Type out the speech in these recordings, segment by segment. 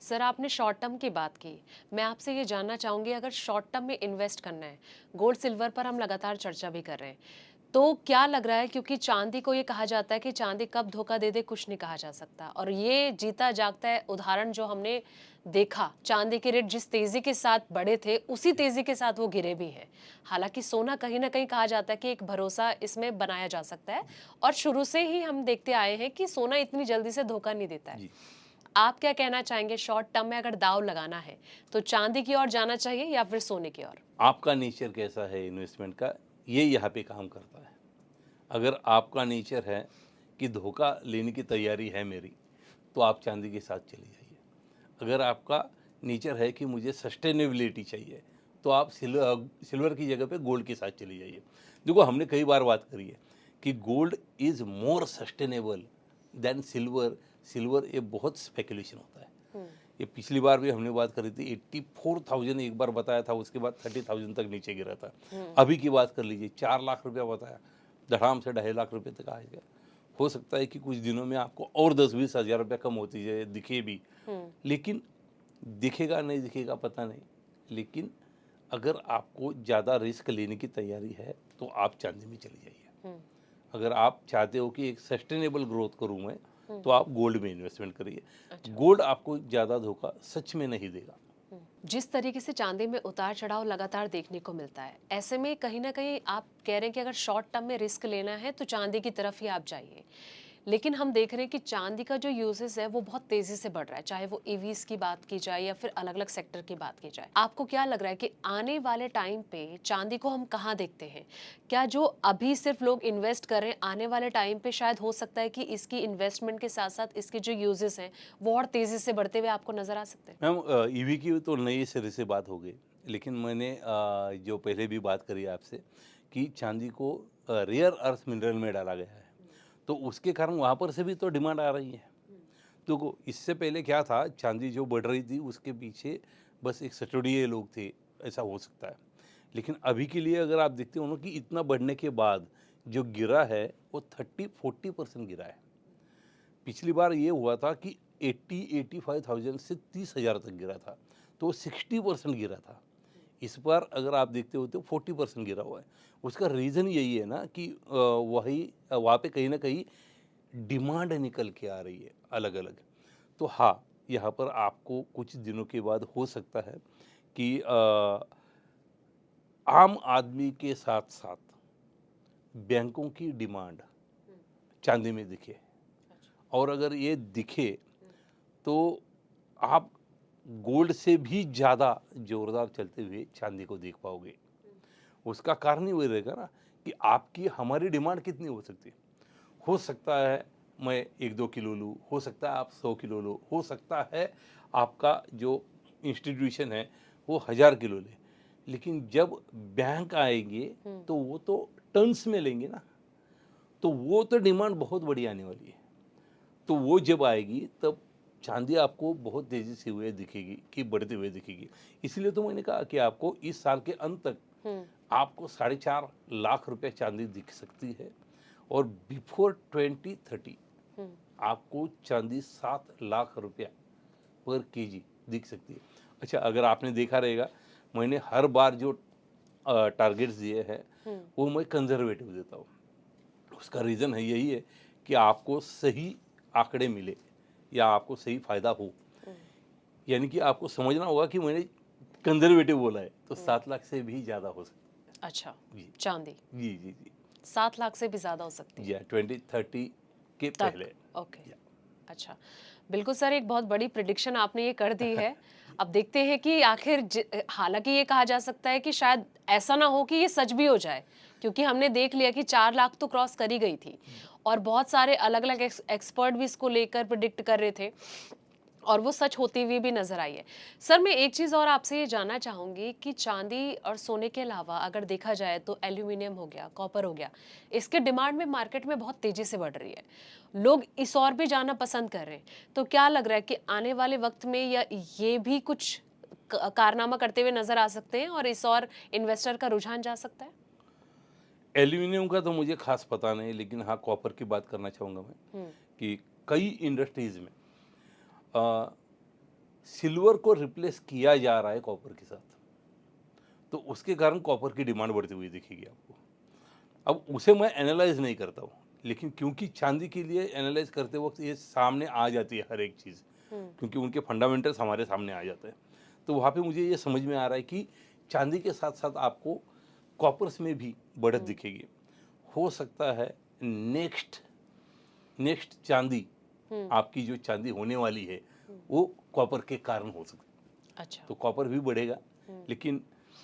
Sir आपने short term की बात की। मैं आपसे ये जानना चाहूँगी अगर शॉर्ट टर्म में इन्वेस्ट करना है, गोल्ड सिल्वर पर हम लगातार चर्चा भी कर रहे हैं। तो क्या लग रहा है क्योंकि चाँदी को ये कहा जाता है कि चाँदी कब धोखा दे दे कुछ नहीं कहा जा सकता और ये जीता जागता है उदाहरण जो हमने देखा, चाँदी के रेट जिस तेज़ी के साथ बढ़े थे, उसी तेज़ी के साथ वो गिरे भी हैं। हालाँकि सोना कहीं न कहीं कहा जाता है कि एक भरोसा इसमें बनाया जा सकता है और शुरू से ही हम देखते आए हैं कि सोना इतनी जल्दी से धोखा नहीं देता है। जी। आप क्या कहना चाहेंगे शॉर्ट टर्म में अगर दांव लगाना है तो चांदी की ओर जाना चाहिए या फिर सोने की ओर? आपका नेचर कैसा है इन्वेस्टमेंट का, ये यहाँ पे काम करता है। अगर आपका नेचर है कि धोखा लेने की तैयारी है मेरी, तो आप चाँदी के साथ चले जाइए। अगर आपका नेचर है कि मुझे सस्टेनेबिलिटी चाहिए, तो आप सिल्वर की जगह पे गोल्ड के साथ चले जाइए। देखो हमने कई बार बात करी है कि gold is more sustainable than silver. Silver ये बहुत स्पेकुलेशन होता है। हम्म। ये पिछली बार भी हमने बात करी थी 84,000 एक बार बताया था, उसके बाद 30,000 तक नीचे गिरा था। हम्म। अभी की बात कर लीजिए 4 लाख रुपया बताया, धड़ाम से 2.5 लाख रुपए तक आ गया। हो सकता है कि कुछ दिनों में आपको और 10-20 हज़ार रुपया कम होती जाए, दिखे भी। हम्म। लेकिन दिखेगा नहीं दिखेगा पता नहीं। लेकिन अगर आपको ज़्यादा रिस्क लेने की तैयारी है, तो आप चाँदी में चले जाइए। हम्म। अगर आप चाहते हो कि एक सस्टेनेबल ग्रोथ करूँ मैं, हम्म। तो आप गोल्ड में इन्वेस्टमेंट करिए। अच्छा। गोल्ड आपको ज़्यादा धोखा सच में नहीं देगा। जिस तरीके से चांदी में उतार चढ़ाव लगातार देखने को मिलता है, ऐसे में कहीं ना कहीं आप कह रहे हैं कि अगर शॉर्ट टर्म में रिस्क लेना है तो चांदी की तरफ ही आप जाइए। लेकिन हम देख रहे हैं कि चांदी का जो यूजेस है वो बहुत तेजी से बढ़ रहा है, चाहे वो ईवीज की बात की जाए या फिर अलग अलग सेक्टर की बात की जाए। आपको क्या लग रहा है कि आने वाले टाइम पे चांदी को हम कहाँ देखते हैं? क्या जो अभी सिर्फ लोग इन्वेस्ट कर रहे हैं, आने वाले टाइम पे शायद हो सकता है कि इसकी इन्वेस्टमेंट के साथ साथ इसके जो यूजेस हैं वो और तेजी से बढ़ते हुए आपको नजर आ सकते हैं? मैम ईवी की तो नई सिरे से बात हो गई। लेकिन मैंने जो पहले भी बात करी आपसे कि चांदी को रेयर अर्थ मिनरल में डाला गया है, तो उसके कारण वहाँ पर से भी तो डिमांड आ रही है। तो इससे पहले क्या था, चांदी जो बढ़ रही थी उसके पीछे बस एक सटोडिये लोग थे, ऐसा हो सकता है। लेकिन अभी के लिए अगर आप देखते हो ना कि इतना बढ़ने के बाद जो गिरा है वो 30-40% गिरा है। पिछली बार ये हुआ था कि 80-85,000 से 30,000 तक गिरा था, तो 60% गिरा था। इस बार अगर आप देखते हो तो 40% गिरा हुआ है। उसका रीज़न यही है ना कि वहाँ पे कहीं न कहीं डिमांड निकल के आ रही है अलग-अलग। तो हाँ, यहाँ पर आपको कुछ दिनों के बाद हो सकता है कि आम आदमी के साथ-साथ बैंकों की डिमांड चाँदी में दिखे। और अगर ये दिखे तो आप गोल्ड से भी ज़्यादा ज़ोरदार चलते हुए चाँदी को देख पाओगे। उसका कारण ही वही रहेगा ना कि आपकी हमारी डिमांड कितनी हो सकती है। हो सकता है मैं 1-2 किलो लूँ, हो सकता है आप 100 किलो लो, हो सकता है आपका जो इंस्टीट्यूशन है वो 1000 किलो ले। लेकिन जब बैंक आएँगे हम्म। तो वो तो टन्स में लेंगे ना, तो वो तो डिमांड बहुत बड़ी आने वाली है। तो वो जब आएगी तब चाँदी आपको बहुत तेज़ी से हुए दिखेगी कि बढ़ते हुए दिखेगी। इसलिए तो मैंने कहा कि आपको इस साल के अंत तक हम्म। आपको 4.5 लाख रुपए चाँदी दिख सकती है और बिफ़ोर 2030 हम्म। आपको चाँदी 7 लाख रुपया पर केजी दिख सकती है। अच्छा, अगर आपने देखा रहेगा मैंने हर बार जो टारगेट्स दिए हैं हम्म। वो मैं कंज़र्वेटिव देता हूँ। उसका रीज़न है यही है कि आपको सही आंकड़े मिले या आपको सही फ़ायदा हो। हम्म। यानी कि आपको समझना होगा कि मैंने कंज़र्वेटिव बोला है, तो हम्म। 7 लाख से भी ज़्यादा हो सकता अच्छा। है। जी। चांदी जी, जी, जी। 7 लाख से भी ज्यादा हो सकती है या 2030 के तक। पहले। ओके। या अच्छा। बिल्कुल सर, एक बहुत बड़ी प्रेडिक्शन आपने ये कर दी है। जी। अब देखते हैं कि आखिर हालाँकि ये कहा जा सकता है कि शायद ऐसा ना हो कि ये सच भी हो जाए, क्योंकि हमने देख लिया कि 4 लाख तो क्रॉस कर ही गई थी और बहुत सारे अलग-अलग एक्सपर्ट भी इसको लेकर प्रेडिक्ट कर रहे थे और वो सच होती हुई भी नज़र आई है। सर मैं एक चीज़ और आपसे ये जानना चाहूँगी कि चाँदी और सोने के अलावा अगर देखा जाए तो एल्यूमीनियम हो गया, कॉपर हो गया, इसकी डिमांड में मार्केट में बहुत तेज़ी से बढ़ रही है। लोग इस ओर भी जाना पसंद कर रहे हैं। तो क्या लग रहा है कि आने वाले वक़्त में या ये भी कुछ कारनामा करते हुए नज़र आ सकते हैं और इस ओर इन्वेस्टर का रुझान जा सकता है? एल्यूमीनियम का तो मुझे ख़ास पता नहीं, लेकिन हाँ, कॉपर की बात करना चाहूँगा मैं हुँ। कि कई इंडस्ट्रीज़ में अ, सिल्वर को रिप्लेस किया जा रहा है कॉपर के साथ, तो उसके कारण कॉपर की डिमांड बढ़ती हुई दिखेगी आपको। अब उसे मैं एनालाइज नहीं करता हूँ, लेकिन क्योंकि चांदी के लिए एनालाइज करते वक्त ये सामने आ जाती है हर एक चीज़, क्योंकि उनके फंडामेंटल्स हमारे सामने आ जाते हैं, तो वहाँ पे मुझे ये समझ में आ रहा है कि चांदी के साथ साथ आपको कॉपर्स में भी बढ़त दिखेगी। हो सकता है नेक्स्ट नेक्स्ट चांदी, आपकी जो चांदी होने वाली है वो कॉपर के कारण हो सकती है। अच्छा। तो कॉपर भी बढ़ेगा, लेकिन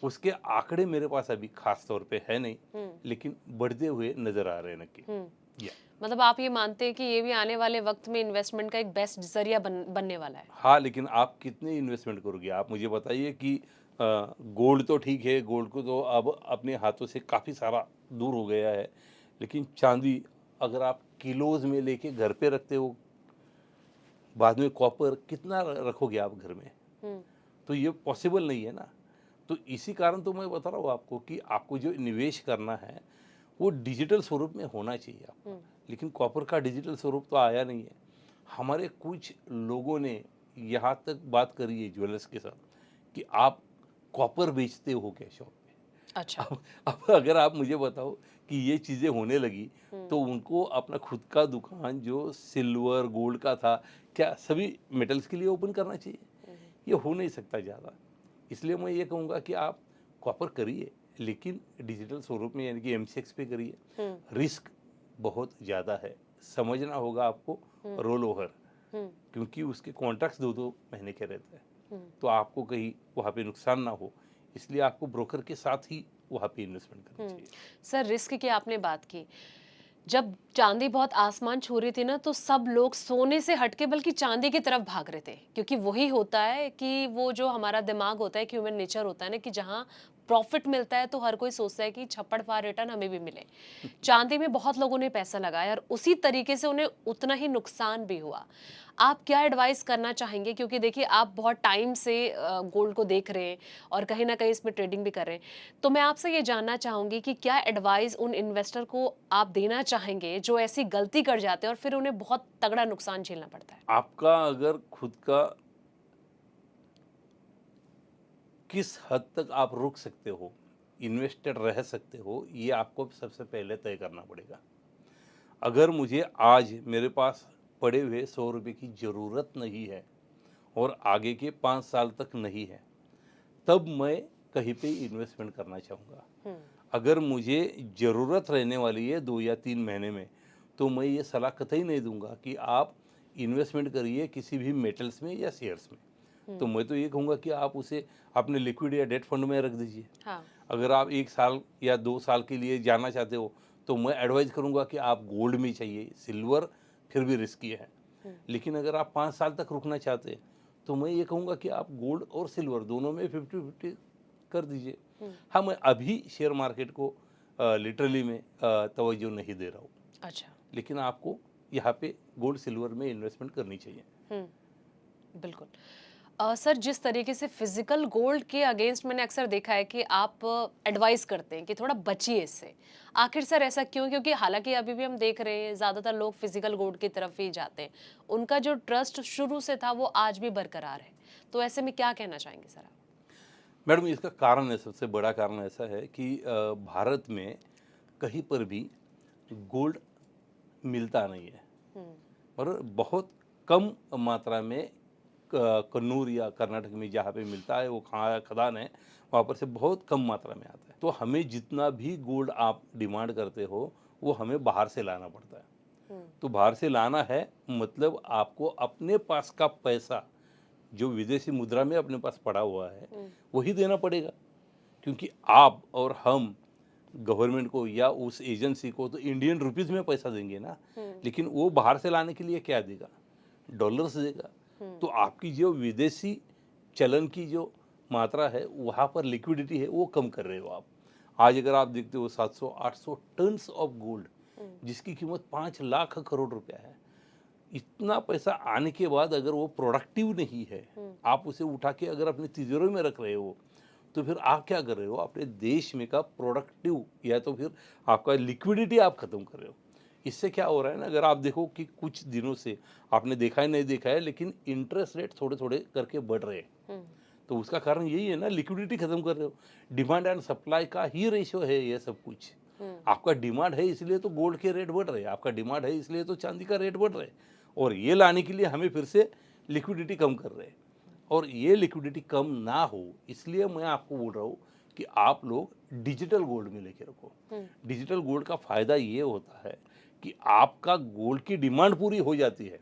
उसके आंकड़े मेरे पास अभी खास तौर पे है नहीं, लेकिन बढ़ते हुए नजर आ रहे हैं नक्की। मतलब आप ये मानते हैं कि ये भी आने वाले वक्त में इन्वेस्टमेंट का एक बेस्ट जरिया बनने वाला है? हाँ, लेकिन आप कितने इन्वेस्टमेंट करोगे? आप मुझे बताइए कि गोल्ड तो ठीक है, गोल्ड को तो अब अपने हाथों से काफ़ी सारा दूर हो गया है, लेकिन चांदी अगर आप किलोज़ में लेके घर पे रखते हो, बाद में कॉपर कितना रखोगे आप घर में? तो ये पॉसिबल नहीं है ना। तो इसी कारण तो मैं बता रहा हूँ आपको कि आपको जो निवेश करना है वो डिजिटल स्वरूप में होना चाहिए आपका, लेकिन कॉपर का डिजिटल स्वरूप तो आया नहीं है। हमारे कुछ लोगों ने यहाँ तक बात करी है ज्वेलर्स के साथ कि आप कॉपर बेचते हो क्या शॉप में? अच्छा। अब अगर आप मुझे बताओ कि ये चीज़ें होने लगी, तो उनको अपना खुद का दुकान जो सिल्वर गोल्ड का था, क्या सभी मेटल्स के लिए ओपन करना चाहिए? ये हो नहीं सकता ज़्यादा। इसलिए मैं ये कहूँगा कि आप कॉपर करिए, लेकिन डिजिटल स्वरूप में, यानी कि एमसीएक्स पे करिए। रिस्क बहुत ज़्यादा है, समझना होगा आपको रोल ओवर, क्योंकि उसके कॉन्ट्रैक्ट्स 2-2 महीने के रहते हैं, तो आपको कहीं वहाँ पे नुकसान ना हो, इसलिए आपको ब्रोकर के साथ ही वहाँ पे इन्वेस्टमेंट करनी चाहिए। सर, रिस्क की आपने बात की। जब चांदी बहुत आसमान छू रही थी ना, तो सब लोग सोने से हटके बल्कि चांदी की तरफ भाग रहे थे, क्योंकि वही होता है कि वो जो हमारा दिमाग होता है, ह्यूमन नेचर होता है ना, कि जहाँ प्रॉफिट मिलता है तो हर कोई सोचता है कि छप्पड़ फाड़ रिटर्न हमें भी मिले। चांदी में बहुत लोगों ने पैसा लगाया और उसी तरीके से उन्हें उतना ही नुकसान भी हुआ। आप क्या एडवाइस करना चाहेंगे, क्योंकि देखिए आप बहुत टाइम से गोल्ड को देख रहे हैं और कहीं ना कहीं इसमें ट्रेडिंग भी कर रहे हैं, तो मैं आपसे ये जानना चाहूंगी कि क्या एडवाइस उन इन्वेस्टर को आप देना चाहेंगे जो ऐसी गलती कर जाते हैं और फिर उन्हें बहुत तगड़ा नुकसान झेलना पड़ता है? आपका अगर खुद का किस हद तक आप रुक सकते हो, इन्वेस्टेड रह सकते हो, ये आपको सबसे पहले तय करना पड़ेगा। अगर मुझे आज मेरे पास पड़े हुए 100 रुपये की ज़रूरत नहीं है और आगे के 5 साल तक नहीं है, तब मैं कहीं पे इन्वेस्टमेंट करना चाहूँगा। अगर मुझे ज़रूरत रहने वाली है 2 या 3 महीने में, तो मैं ये सलाह कतई नहीं दूंगा कि आप इन्वेस्टमेंट करिए किसी भी मेटल्स में या शेयर्स में। तो मैं तो ये कहूँगा कि आप उसे अपने लिक्विड या डेट फंड में रख दीजिए। हाँ। अगर आप 1 साल या 2 साल के लिए जाना चाहते हो, तो मैं एडवाइस करूँगा कि आप गोल्ड में चाहिए, सिल्वर फिर भी रिस्की है। लेकिन अगर आप 5 साल तक रुकना चाहते हैं, तो मैं ये कहूँगा कि आप गोल्ड और सिल्वर दोनों में 50-50 कर दीजिए। हाँ, मैं अभी शेयर मार्केट को लिटरली में तवज्जो नहीं दे रहा हूँ, अच्छा। लेकिन आपको यहाँ पे गोल्ड सिल्वर में इन्वेस्टमेंट करनी चाहिए। बिल्कुल। सर, जिस तरीके से फिजिकल गोल्ड के अगेंस्ट मैंने अक्सर देखा है कि आप एडवाइस करते हैं कि थोड़ा बचिए इससे, आखिर सर ऐसा क्यों? क्योंकि हालांकि अभी भी हम देख रहे हैं ज़्यादातर लोग फिजिकल गोल्ड की तरफ ही जाते हैं, उनका जो ट्रस्ट शुरू से था वो आज भी बरकरार है, तो ऐसे में क्या कहना चाहेंगे सर आप? मैडम, इसका कारण है, सबसे बड़ा कारण ऐसा है कि भारत में कहीं पर भी गोल्ड मिलता नहीं है, और बहुत कम मात्रा में कन्नूर या कर्नाटक में जहाँ पे मिलता है वो खदान है, वहाँ पर से बहुत कम मात्रा में आता है। तो हमें जितना भी गोल्ड आप डिमांड करते हो वो हमें बाहर से लाना पड़ता है। तो बाहर से लाना है मतलब आपको अपने पास का पैसा जो विदेशी मुद्रा में अपने पास पड़ा हुआ है वही देना पड़ेगा, क्योंकि आप और हम गवर्नमेंट को या उस एजेंसी को तो इंडियन रुपीस में पैसा देंगे ना, लेकिन वो बाहर से लाने के लिए क्या देगा? डॉलर्स देगा। तो आपकी जो विदेशी चलन की जो मात्रा है वहाँ पर लिक्विडिटी है वो कम कर रहे हो आप। आज अगर आप देखते हो 700-800 टन्स ऑफ गोल्ड, जिसकी कीमत 5 लाख करोड़ रुपया है, इतना पैसा आने के बाद अगर वो प्रोडक्टिव नहीं है, आप उसे उठा के अगर अपनी तिजोरी में रख रहे हो, तो फिर आप क्या कर रहे हो? अपने देश में का प्रोडक्टिव या तो फिर आपका लिक्विडिटी आप खत्म कर रहे हो। इससे क्या हो रहा है ना, अगर आप देखो कि कुछ दिनों से आपने देखा है नहीं देखा है, लेकिन इंटरेस्ट रेट थोड़े थोड़े करके बढ़ रहे हैं। तो उसका कारण यही है ना, लिक्विडिटी खत्म कर रहे हो। डिमांड एंड सप्लाई का ही रेशियो है ये सब कुछ। आपका डिमांड है इसलिए तो गोल्ड के रेट बढ़ रहे हैं, आपका डिमांड है इसलिए तो चांदी का रेट बढ़ रहे हैं, और ये लाने के लिए हमें फिर से लिक्विडिटी कम कर रहे हैं। और ये लिक्विडिटी कम ना हो इसलिए मैं आपको बोल रहा हूँ कि आप लोग डिजिटल गोल्ड में लेके रखो। डिजिटल गोल्ड का फायदा ये होता है कि आपका गोल्ड की डिमांड पूरी हो जाती है,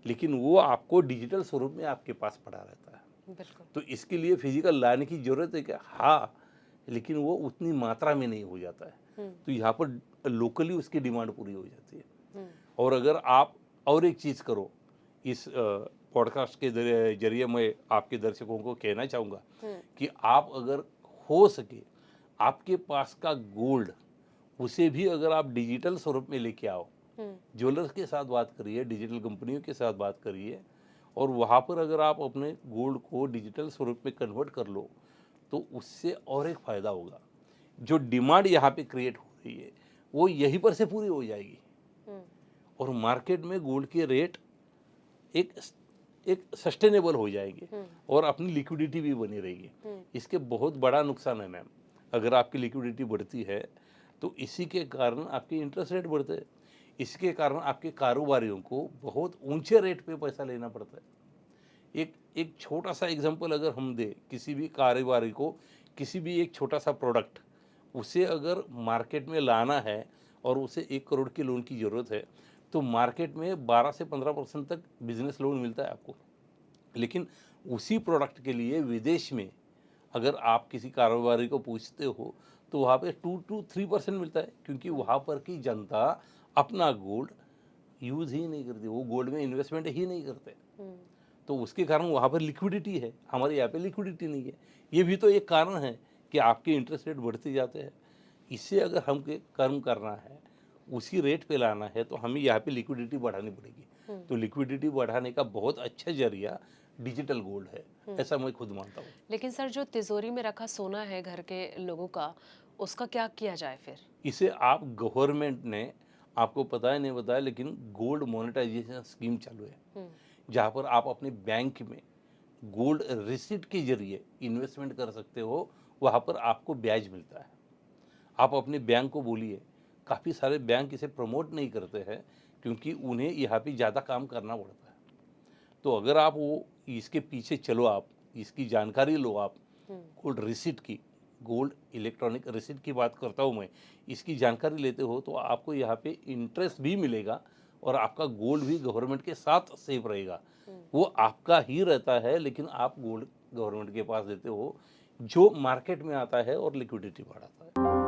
लेकिन वो आपको डिजिटल स्वरूप में आपके पास पड़ा रहता है। बिल्कुल। तो इसके लिए फिजिकल लाने की जरूरत है क्या? हाँ, लेकिन वो उतनी मात्रा में नहीं हो जाता है। तो यहाँ पर लोकली उसकी डिमांड पूरी हो जाती है। और अगर आप और एक चीज़ करो, इस पॉडकास्ट के जरिए मैं आपके दर्शकों को कहना चाहूँगा कि आप अगर हो सके आपके पास का गोल्ड, उसे भी अगर आप डिजिटल स्वरूप में लेके आओ, ज्वेलर्स के साथ बात करिए, डिजिटल कंपनियों के साथ बात करिए, और वहाँ पर अगर आप अपने गोल्ड को डिजिटल स्वरूप में कन्वर्ट कर लो, तो उससे और एक फ़ायदा होगा। जो डिमांड यहाँ पे क्रिएट हो रही है वो यहीं पर से पूरी हो जाएगी, और मार्केट में गोल्ड के रेट एक एक सस्टेनेबल हो जाएंगे, और अपनी लिक्विडिटी भी बनी रहेगी। इसके बहुत बड़ा नुकसान है मैम, अगर आपकी लिक्विडिटी बढ़ती है तो इसी के कारण आपके इंटरेस्ट रेट बढ़ते हैं, इसके कारण आपके कारोबारियों को बहुत ऊंचे रेट पे पैसा लेना पड़ता है। एक छोटा सा एग्जांपल अगर हम दें, किसी भी कारोबारी को किसी भी एक छोटा सा प्रोडक्ट उसे अगर मार्केट में लाना है और उसे 1 करोड़ की लोन की ज़रूरत है, तो मार्केट में 12 से 15% तक बिजनेस लोन मिलता है आपको। लेकिन उसी प्रोडक्ट के लिए विदेश में अगर आप किसी कारोबारी को पूछते हो तो वहाँ पे 2 to 3% मिलता है, क्योंकि वहाँ पर की जनता अपना गोल्ड यूज़ ही नहीं करती, वो गोल्ड में इन्वेस्टमेंट ही नहीं करते। तो उसके कारण वहाँ पर लिक्विडिटी है, हमारे यहाँ पे लिक्विडिटी नहीं है। ये भी तो एक कारण है कि आपके इंटरेस्ट रेट बढ़ते जाते हैं। इससे अगर हमको कर्म करना है, उसी रेट पे लाना है, तो हमें यहाँ पे लिक्विडिटी बढ़ानी पड़ेगी। तो लिक्विडिटी बढ़ाने का बहुत अच्छा जरिया डिजिटल गोल्ड है, ऐसा मैं खुद मानता हूँ। लेकिन सर, जो तिजोरी में रखा सोना है घर के लोगों का, उसका क्या किया जाए फिर? इसे आप, गवर्नमेंट ने आपको पता है नहीं बताया, लेकिन गोल्ड मोनेटाइजेशन स्कीम चालू है, जहाँ पर आप अपने बैंक में गोल्ड रिसीट के जरिए इन्वेस्टमेंट कर सकते हो। वहाँ पर आपको ब्याज मिलता है। आप अपने बैंक को बोलिए, काफ़ी सारे बैंक इसे प्रमोट नहीं करते हैं क्योंकि उन्हें यहाँ पे ज़्यादा काम करना पड़ता है। तो अगर आप वो इसके पीछे चलो, आप इसकी जानकारी लो, आप गोल्ड रिसीट की, गोल्ड इलेक्ट्रॉनिक रिसीट की बात करता हूँ मैं, इसकी जानकारी लेते हो तो आपको यहाँ पे इंटरेस्ट भी मिलेगा, और आपका गोल्ड भी गवर्नमेंट के साथ सेफ रहेगा। वो आपका ही रहता है, लेकिन आप गोल्ड गवर्नमेंट के पास देते हो, जो मार्केट में आता है और लिक्विडिटी बढ़ाता है।